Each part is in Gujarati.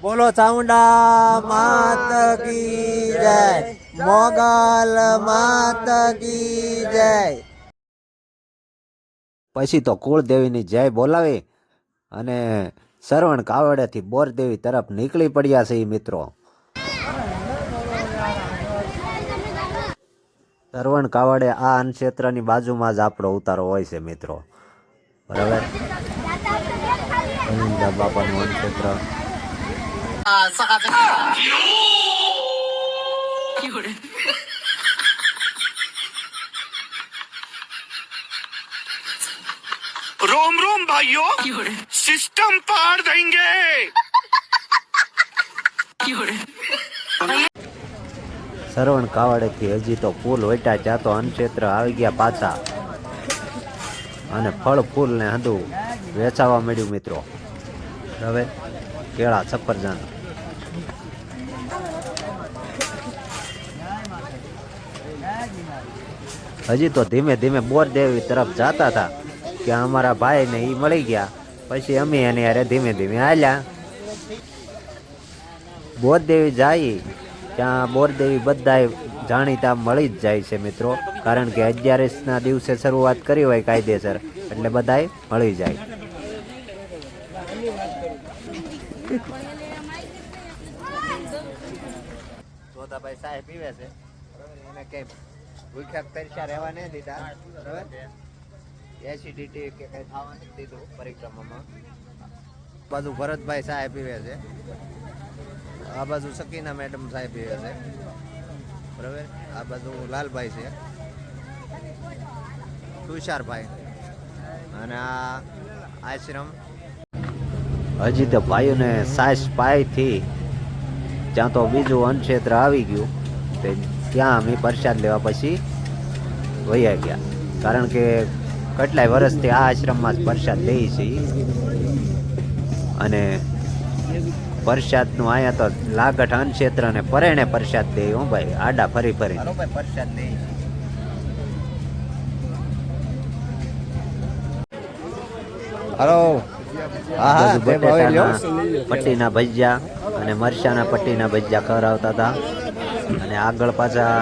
બોલો ચામુંડા માત કી જય, મોગલ માત કી જય. પછી તો કુળદેવીની જય બોલાવી અને સરવણ કાવડેથી બોરદેવી તરફ નીકળી પડ્યા છે મિત્રો. સરવણ કાવડે આ અન્નક્ષેત્રની બાજુમાં જ આપણો ઉતારો હોય છે મિત્રો. બરાબર, બાપાનું અન્નક્ષેત્ર. रोम रोम भाइयों, सिस्टम पार देंगे. સરવણ કાવડેથી હજી તો ફૂલ વેટા ત્યાં તો અન્નક્ષેત્ર આવી ગયા પાછા અને ફળ ફૂલ ને હંધું વેચાવા મળ્યું મિત્રો. હવે કેળા, સફરજન. હજી તો ધીમે ધીમે બોરદેવી તરફ જતા હતા કે અમારા ભાઈ ને એ મળી ગયા. પછી અમે એને યારે ધીમે ધીમે હાલ્યા. બોરદેવી જાય ત્યાં બોરદેવી બધા જાણીતા મળી જ જાય છે મિત્રો. કારણ કે 11ના દિવસે શરૂઆત કરી હોય કાયદેસર, એટલે બધા મળી જાય. જોધાભાઈ સાહેબ પીવે છે, એને કઈ ભૂખ્યા તરસ્યા રહેવા નહીં દીધા. બરાબર, એસિડિટી કે કઈ થવા નથી દીધું પરિક્રમામાં. બાજુ ભરતભાઈ સાહેબ પીવે છે, આ બાજુ સકીના મેડમ સાહેબ પીવે છે. બરાબર, આ બાજુ લાલભાઈ છે, તુષારભાઈ, અને આ આશ્રમ. હજી તો ભાઈઓને સાસ પાયથી ત્યાં તો બીજું અન્નક્ષેત્ર આવી ગયું. તે ત્યાં અમે પ્રસાદ લેવા પછી વયા ગયા. કારણ કે કેટલાય વર્ષથી આ આશ્રમમાં જ પ્રસાદ લઈએ છીએ અને પ્રસાદનું અહીંયા તો લાગઠ અન્નક્ષેત્ર ને પરેણે પ્રસાદ દે. હું ભાઈ આડા ફરી ફરી પ્રસાદ દે. હલો, પટ્ટીના ભજીયા અને મરચાના પટ્ટીના ભજીયા ખવડાવતા હતા. અને આગળ પાછા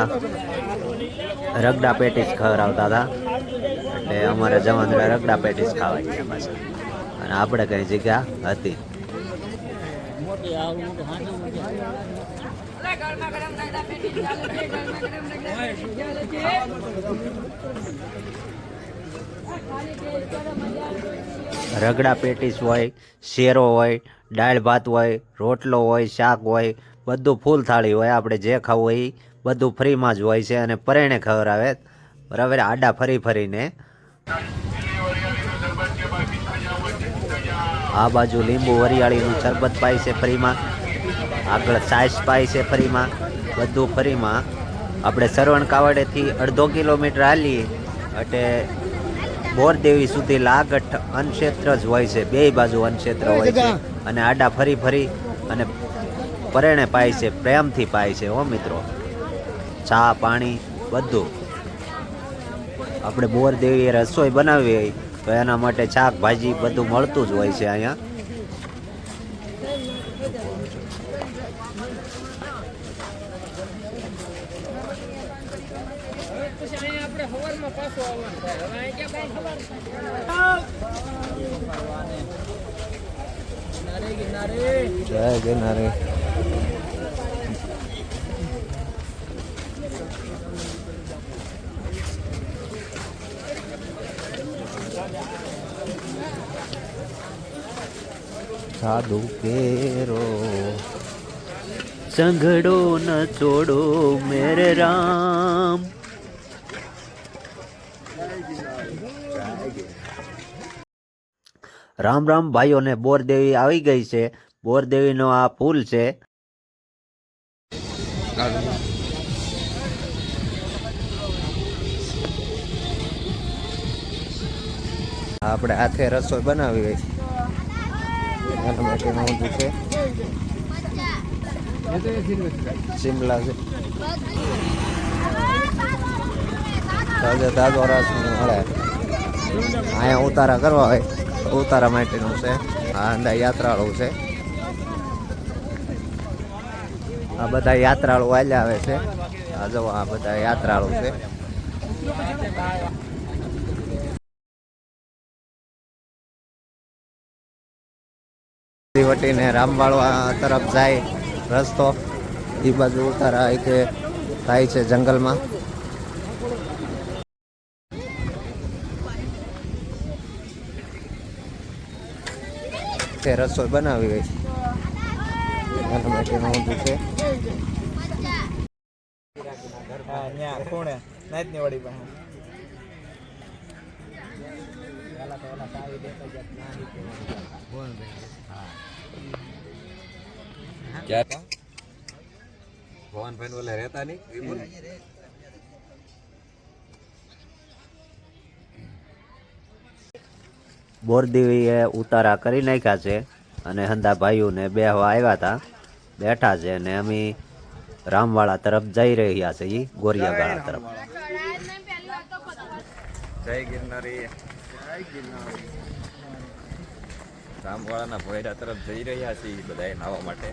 રગડા પેટીસ ખવડાવતા હતા. એટલે અમારે જવાનું રગડા પેટીસ ખાવા ગયા પાછા. અને આપણે કઈ જગ્યા હતી. રગડા પેટીસ હોય, શેરો હોય, દાળ ભાત હોય, રોટલો હોય, શાક હોય, બધું ફૂલ થાળી હોય. આપણે જે ખાવું હોય એ બધું ફ્રીમાં જ હોય છે અને પરેણે ખવડાવે. બરાબર, આડા ફરી ફરીને. આ બાજુ લીંબુ વરિયાળીનું શરબત પાય છે ફ્રીમાં, આગળ છાશ પાય છે ફ્રીમાં, બધું ફ્રીમાં. આપણે સરવણ કાવડેથી 1.5 કિલોમીટર હાલીએ એટલે બોરદેવી સુધી લાગઠ અન્નક્ષેત્ર જ હોય છે. બે બાજુ અન્નક્ષેત્ર હોય છે અને આડા ફરી ફરી અને પરેણે પાય છે, પ્રેમથી પાય છે હો મિત્રો. ચા પાણી બધું. આપણે બોરદેવી રસોઈ બનાવવી હોય તો એના માટે શાકભાજી બધું મળતું જ હોય છે અહીંયા. જય ગિરનારી. સાધુ કેરો સંઘડો ન છોડો મેરે રામ. રામ રામ ભાઈઓને. બોરદેવી આવી ગઈ છે. બોરદેવીનો આ પુલ છે. આપણે હાથે રસોઈ બનાવી હોય એના માટેનું ઊંધું છે. શિમલા છે, તાજો તાજો રસ મળે. અહીંયા ઉતારા કરવા હોય ઉતારા માટેનું છે. આ અંદર યાત્રાળુ છે. આ બધા યાત્રાળુ હાલ્યા આવે છે. આ જો આ બધા યાત્રાળુ છે. વટીને રામવાળા તરફ જાય રસ્તો એ બાજુ ઉતારા કે થાય છે જંગલમાં. તે રસોઈ બનાવી ગઈ એના માટેનું ઊંધું છે. ભવનભાઈ ઓલા રહેતા નહીં બોરદેવીએ ઉતારા કરી નાખ્યા છે અને હંદા ભાઈઓને બેહવા આવ્યા હતા, બેઠા છે અને અમે રામવાળા તરફ જઈ રહ્યા છે. એ ગોરિયાવાળા તરફ. જય ગિરનારી. રામવાળાના ભોયરા તરફ જઈ રહ્યા છીએ બધા નાવા માટે.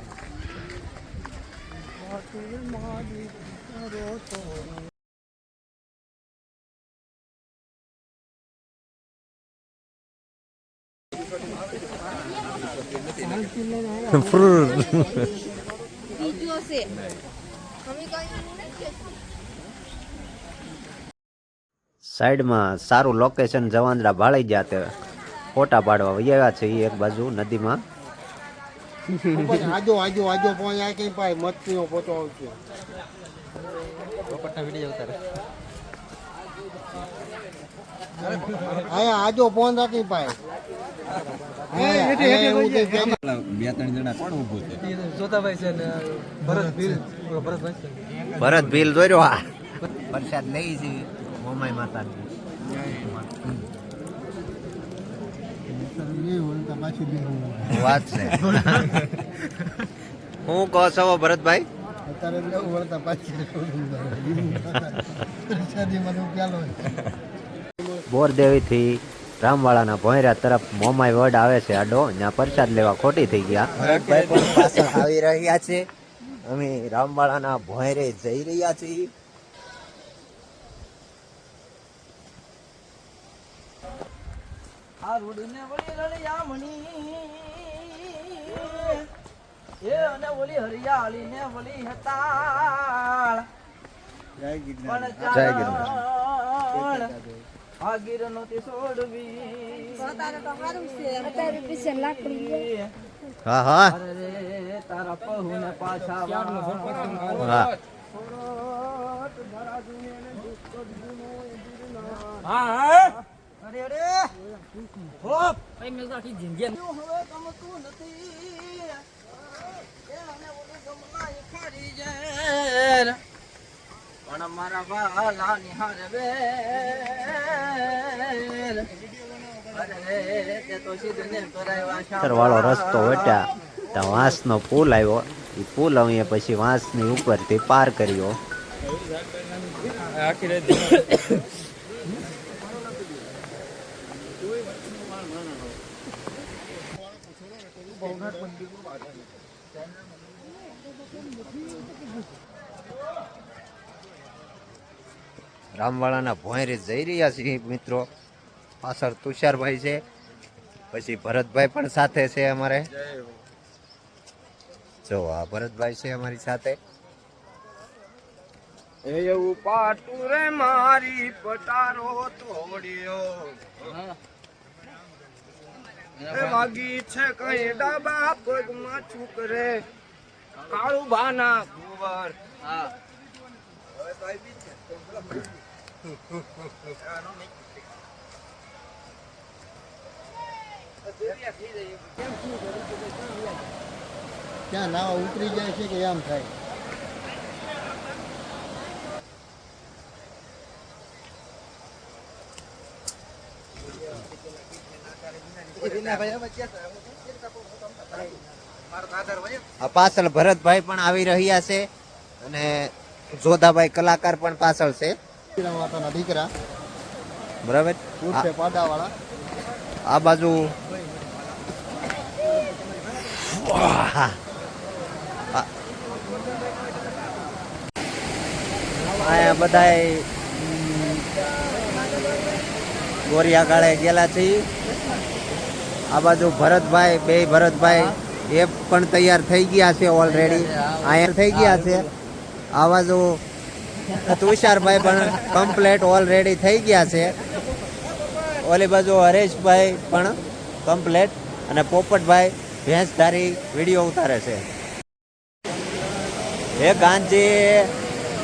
સાઈડમાં સારું લોકેશન જવાંદરા ભાળી ગયા તે ફોટા પાડવા આવ્યા છે. એ એક બાજુ નદીમાં આજો આજો આજો પોયા કઈ પાય મતનો ફોટો આવશે. આયા આજો ફોન રાખી પાય. બે ત્રણ જણા કોણ ઊભું છે? ભરત ભીલ દોર્યો. આ પ્રસાદ લઈ છે મોમાઈ માતાની વાત છે. હું કહો છો ભરતભાઈ? બોરદેવી થી રામવાળાના ભોંયરા તરફ મોમાઈ વડ આવે છે આડો, ત્યાં પ્રસાદ લેવા ખોટી થઈ ગયા. ભરતભાઈ પણ પાછળ આવી રહ્યા છે. અમે રામવાળાના ભોંયરે જઈ રહ્યા છીએ. આ રોડીને વળી રળિયામણી એ અને ઓલી હરિયાળી ને વળી હતાળ. જય ગિરનાર. પણ જય ગિરનાર. ચારણ આ ગીર નોતી છોડવી. હા હા અરે રે તારા પહુને પાછા હા. અરે અરે હોપ ભાઈ મેં તો આખી જિંદગી હવે ગમતું નથી. એ અને ઓલી ગમલાઈ ખારી જાય પણ મારા વાલા નિહાર બેર. અરે રે તે તો સીધને કરાવ્યા વાળો રસ્તો વટ્યા ત્યાં વાંસનો પુલ આવ્યો. એ પુલ અમે પછી વાંસની ઉપરથી પાર કર્યો. રામવાળાના ભોંયરે જઈ રહ્યા છીએ મિત્રો. પાછળ તુષારભાઈ છે, પછી ભરતભાઈ પણ સાથે છે અમારે. જો આ ભરતભાઈ છે અમારી સાથે. એવું પાટું રે મારી પટારો તોડ્યો વાગી છે કઈ ડાબા પગમાં છોકરે કાળું બાના કુંવર. ક્યાં નાવા ઉતરી જાય છે કે આમ થાય? આ પાછળ ભરતભાઈ પણ આવી રહ્યા છે અને જોધાભાઈ કલાકાર પણ પાછળ છે. માતાના દીકરા બરાબર. ઉર્ફે પાડાવાળા. આ બાજુ અહીંયા બધાય ગોરિયા કાળે ગયેલા છીએ. આ બાજુ ભરતભાઈ એ પણ તૈયાર થઈ ગયા છે ઓલરેડી. અહીંયા થઈ ગયા છે. આ બાજુ તુષારભાઈ પણ કમ્પ્લેટ ઓલરેડી થઈ ગયા છે. ઓલી બાજુ હરેશભાઈ પણ કમ્પ્લેટ અને પોપટભાઈ ભેંસધારી વિડીયો ઉતારે છે. હે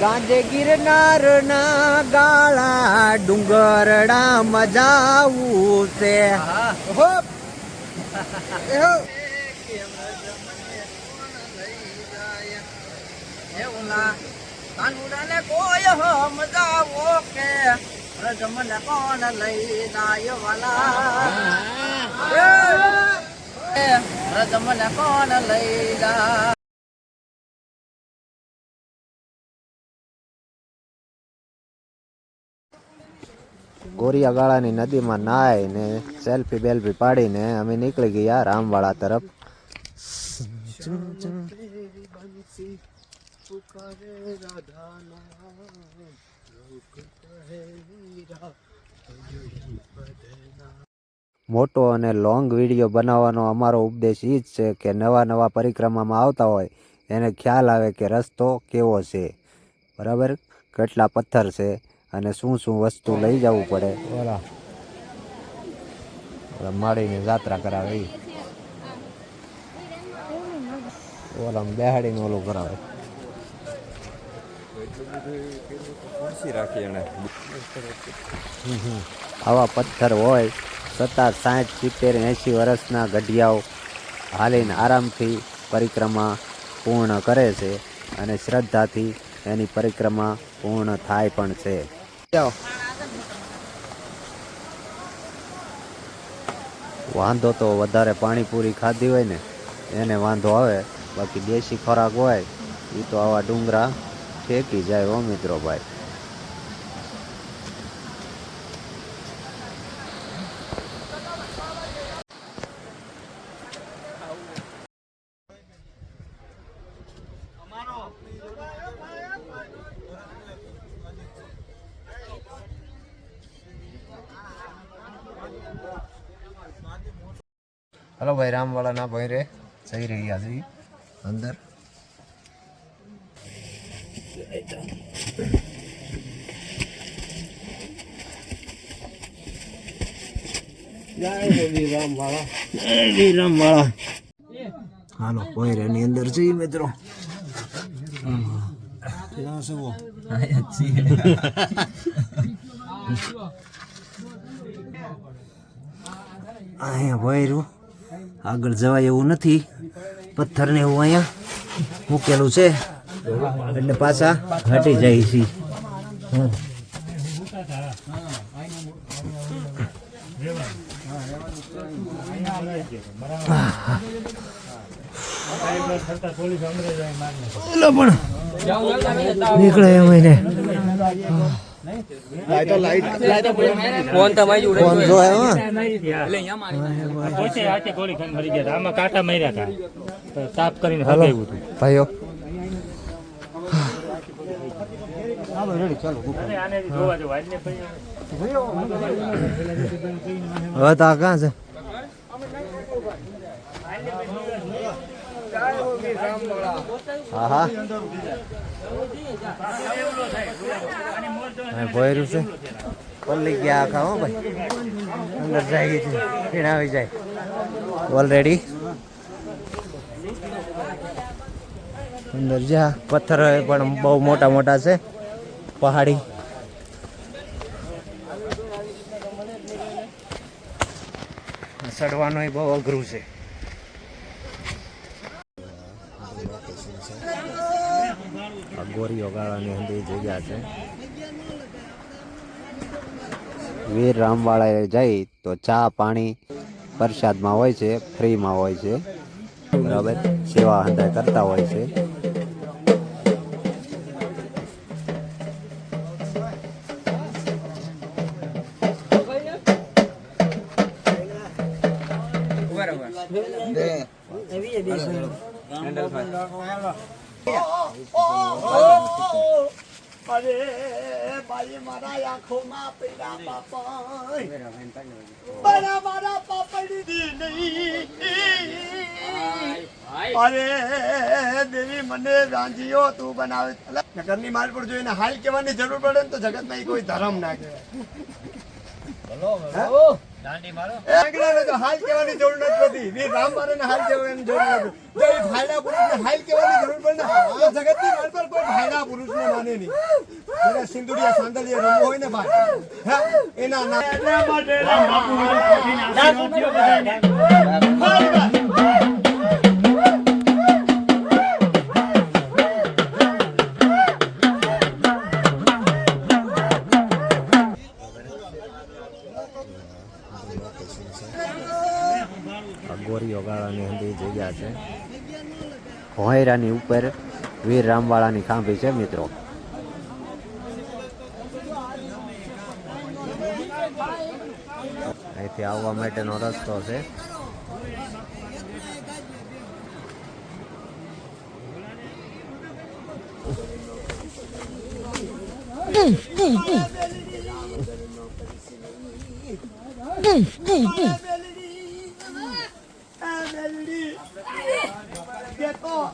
ગાંજે ગિરનારના ગાળા ડુંગરડા મજાવું છે. કાનુડાને કોઈ મજાવો કે રજમને કોણ લઈ જાય વાલા રજમને કોણ લઈ જાય. ગોરિયા ગાળાની નદીમાં નાહીને સેલ્ફી બેલ્ફી પાડીને અમે નીકળી ગયા રામવાળા તરફ. મોટો અને લોંગ વિડીયો બનાવવાનો અમારો ઉપદેશ એ જ છે કે નવા પરિક્રમામાં આવતા હોય એને ખ્યાલ આવે કે રસ્તો કેવો છે, બરાબર, કેટલા પથ્થર છે અને શું વસ્તુ લઈ જવું પડે. ઓલા માળીની જાત્રા કરાવે, ઓલા બેહાડીને ઓલું કરાવે. આવા પથ્થર હોય છતાં 60, 70, 80 વર્ષના ગઢિયાઓ હાલીને આરામથી પરિક્રમા પૂર્ણ કરે છે અને શ્રદ્ધાથી એની પરિક્રમા પૂર્ણ થાય પણ છે. વાંધો તો વધારે પાણીપુરી ખાધી હોય ને એને વાંધો આવે, બાકી દેશી ખોરાક હોય એ તો આવા ડુંગરા ફેંકી જાય. હો મિત્રો ભાઈ, હલો ભાઈ, રામવાળાના ભાઈ રે જઈ રહ્યા છીએ અંદર. રામવાળા હાલો ભાઈ રે ની અંદર જઈએ મિત્રો. અહીંયા ભૈરું આગળ જવાય એવું નથી, પથ્થર ને એવું અહીંયા મૂકેલું છે એટલે પાછા હટી જાય છે. નીકળે એમ ફોન જોયો કાંટા માર્યા હતા, તાપ કરીને હલાવ્યું હતું ભાઈઓ. હવે તો ક્યાં છે? હા ભોયરું છે, પલ્લી ગયા આખા. હો ભાઈ, અંદર જાય છે, આવી જાય ઓલરેડી અંદર. જ્યાં પથ્થર પણ બહુ મોટા છે, પહાડી. ચડવાનું બહુ અઘરું છે. ગોરીઓ ગાળાની અંદર જગ્યા છે. વીર રામવાળાએ જઈ તો ચા પાણી પ્રસાદમાં હોય છે, ફ્રીમાં હોય છે, બરાબર, સેવા હંધાય કરતા હોય છે. અરે ભાઈ મારા આંખોમાં પીડા પાપડ મારા મારા પાપડી નહીં અરે દેવી મને રાંધીઓ તું બનાવે જગતની માલ પર જોઈને હાલ કહેવાની જરૂર પડે ને તો જગતમાં કોઈ ધર્મ ના કહેવાય આગળનો તો હાલ કહેવાની જરૂર નથી પડતી વીર રામ મારાને હાલ કહેવાની જરૂર નથી જો એ ભાઈના પુરુષને હાલ કહેવાની જરૂર પડે ને તો જગતની માલ પર કોઈ ભાઈના પુરુષને માને નહીં જેને સિંદુરિયા સાંદલિયા રમવો હોય ને ભાઈ હા એના નામ માટે ગોરીઓ ગાળાની અંદર જગ્યા છે ભોંયરાની ઉપર વીર રામવાળાની ખાંભી છે મિત્રો. અહીંથી આવવા માટેનો રસ્તો છે.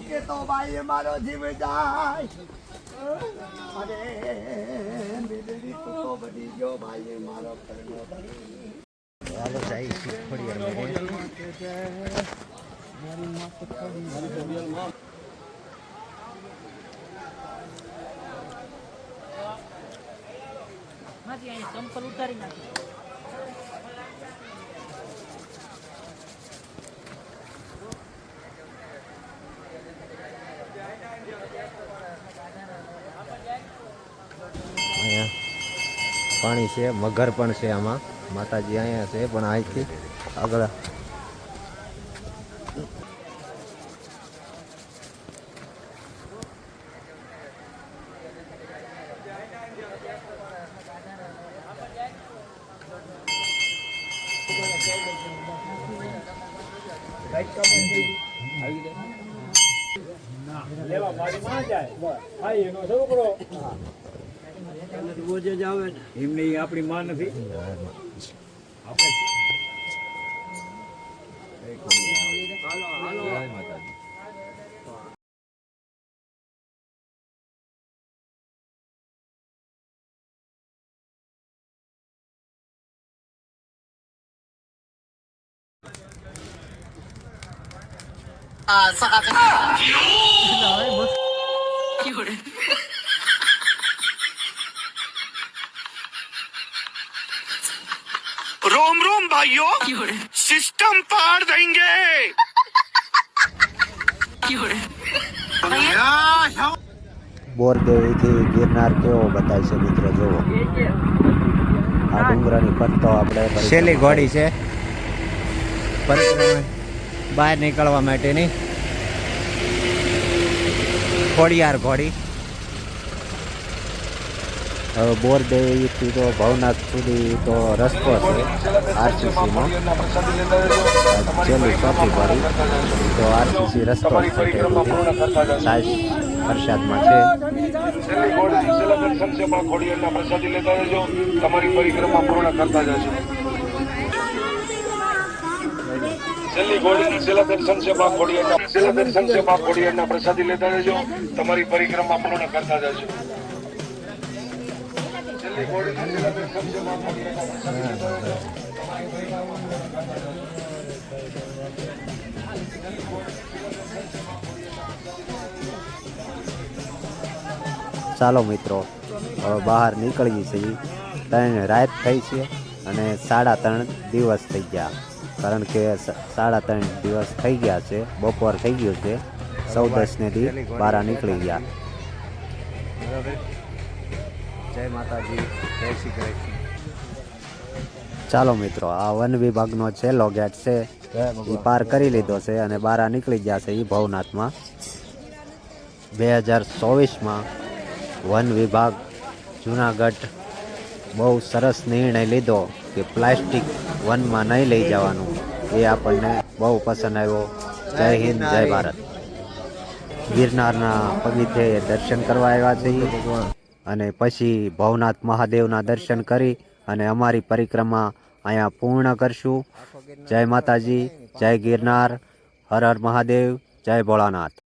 કે તો ભાઈ મારો જીવ જાય અરે મેલડી તું તો બધી ગયો ભાઈ મારો કરનો ચાલો જાય શીખોડિયાર ચંપલ ઉતારી નાખી. પાણી છે, મગર પણ છે આમાં. માતાજી અહીંયા છે પણ અહીંથી આગળ આપણી માં નથી. रोम रोम भाइयों सिस्टम पार देंगे બોરદેવીથી ગિરનાર કેવો બતાય છે મિત્રો જુઓ. આ ડુંગરાની ફરતો આપણે છેલ્લી ઘોડી છે બહાર નીકળવા માટેની. ખોડિયાર ઘોડી. હવે બોરદેવીથી તો ભવનાથ સુધી તો રસ્તો છે આરસીસીનો. છેલ્લી ચોથી ઘોડી તો આરસીસી રસ્તો સાઈઝ પ્રસાદમાં છે. તમારી પરિક્રમા પૂર્ણ કરતા જજો. છેલ્લી ઘોડીની છેલ્લા દર્શન છે બા ખોડિયારના. છેલ્લા દર્શન છે બા ખોડિયારના પ્રસાદી લેતા જજો. તમારી પરિક્રમા પૂર્ણ કરતા જજો. છેલ્લી ઘોડીની છેલ્લા દર્શન છે બા ખોડિયારના પ્રસાદી લેતા જજો. તમારી પરિક્રમા પૂર્ણ કરતા જજો. ચાલો મિત્રો હવે બહાર નીકળીએ છીએ. 3 રાત થઈ છે અને 3.5 દિવસ થઈ ગયા. કારણ કે 3.5 દિવસ થઈ ગયા છે. બપોર થઈ ગયું છે. 14ને દી બહાર નીકળી ગયા. જય માતાજી, જય શ્રી કૃષ્ણ. ચાલો મિત્રો આ વન વિભાગનો છેલ્લો ગેટ છે એ પાર કરી લીધો છે અને બહાર નીકળી ગયા છે એ ભવનાથમાં. 2024માં વન વિભાગ જુનાગઢ બહુ સરસ નિર્ણય લીધો કે પ્લાસ્ટિક વનમાં નહીં લઈ જવાનું. એ આપણને બહુ પસંદ આવ્યો. જય હિન્દ, જય ભારત. ગિરનારના પગથિયે દર્શન કરવા આવ્યા છીએ અને પછી ભવનાથ મહાદેવના દર્શન કરી અને અમારી પરિક્રમા અહીંયા પૂર્ણ કરશું. જય માતાજી, જય ગિરનાર, હર હર મહાદેવ, જય ભોળાનાથ.